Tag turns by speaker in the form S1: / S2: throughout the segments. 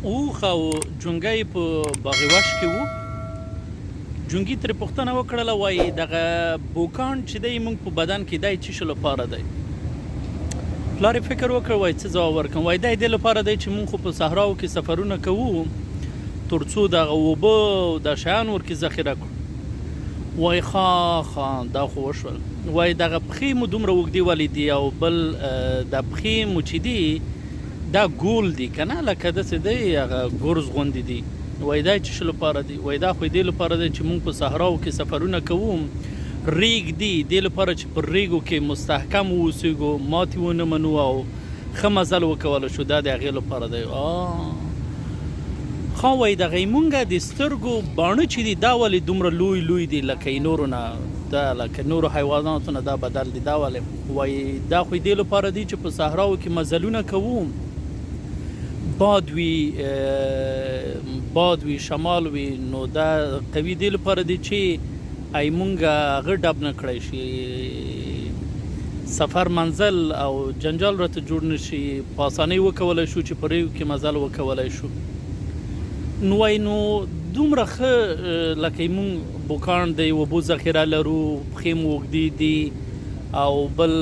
S1: اوښ او جونګی په باغ وش کې وو. جونګي ترې پوښتنه وکړله، وایي دغه بوکان چې دی موږ په بدن کې دی څه شي لپاره دی؟ پلار یې فکر وکړ، وایي څه ځواب ورکړم؟ وایي دی دې لپاره دی چې موږ خو په صحراو کې سفرونه کوو تر څو دغه اوبه او دا شیان ورکې ذخیره کړو. وایي ښه دا خو وشول. وایي دغه پښې مو دومره اوږدې ولې دي او بل دا پښې مو چې دي دا ګول دي که نه، لکه داسې دی هغه ګرز غوندې دي. وایي دا چې څه لپاره دي؟ وایي دا خو دې لپاره دی چې موږ په صحراو کې سفرونه کوو، ریګ دي دې لپاره چې پر ریګو کې مستحکم واوسېږو، ماتې ونه منو او ښه مزل وکولی شو. دا د هغې لپاره دی. ښه وایي دغه مونږ د سترګو باڼه چې دي دا ولې دومره لوی لوی دي لکه نورو نه، دا لکه نورو حیواناتو نه دا بدل دي، دا ولې؟ وایي دا خو دې لپاره دی چې په صحراو کې مزلونه کوو، باد وي شمال وي، نو دا قوي دې لپاره دی چې ای مونږ هغه ډب نه کړی شي، سفر منزل او جنجال راته جوړ نه شي، په اسانۍ وکولی شو چې په ریګو کې مزل وکولی شو. نو وایي نو دومره ښه لکه مونږ بوکان دی، اوبو ذخیره لرو، پښې مو اوږدې دي او بل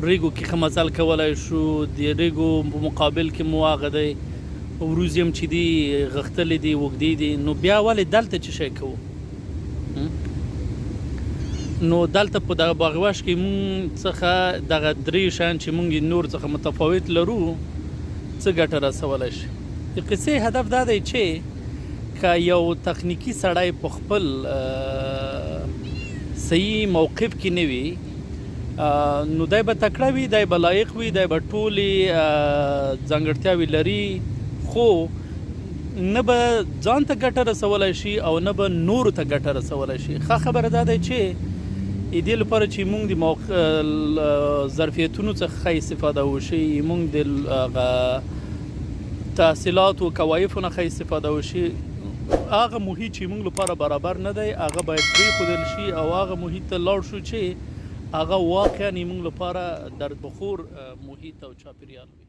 S1: ریګو کې ښه مزل کولی شو، د ریګو په مقابل کې مو هغه دی وروځې هم چې دي غښتلې دي اوږدې دي، نو بیا ولې دلته څه شی کوو؟ نو دلته په دغه باغ وش کې مونږ څخه دغه درې شیان چې مونږ نور څخه متفاوت لرو څه ګټه رسولی شي؟ د قصې هدف دا دی چې که یو تخنیکي سړی په خپل صحیح موقف کې نه وي، نو دی به تکړه وي، دی به لایق وي، دی به ټولې ځانګړتیاوې لري، خو نه به ځان ته ګټه رسولی شي او نه به نورو ته ګټه رسولی شي. ښه خبره دا دی چې دې لپاره چې موږ د ظرفیتونو څخه ښه استفاده وشي، موږ د تحصیلاتو کوایفو نه ښه استفاده وشي، هغه محیط چې موږ لپاره برابر نه دی هغه باید پرېښودل شي او هغه محیط ته لاړ شو چې هغه واقعا موږ لپاره دردبخور محیط او چاپیریال وي.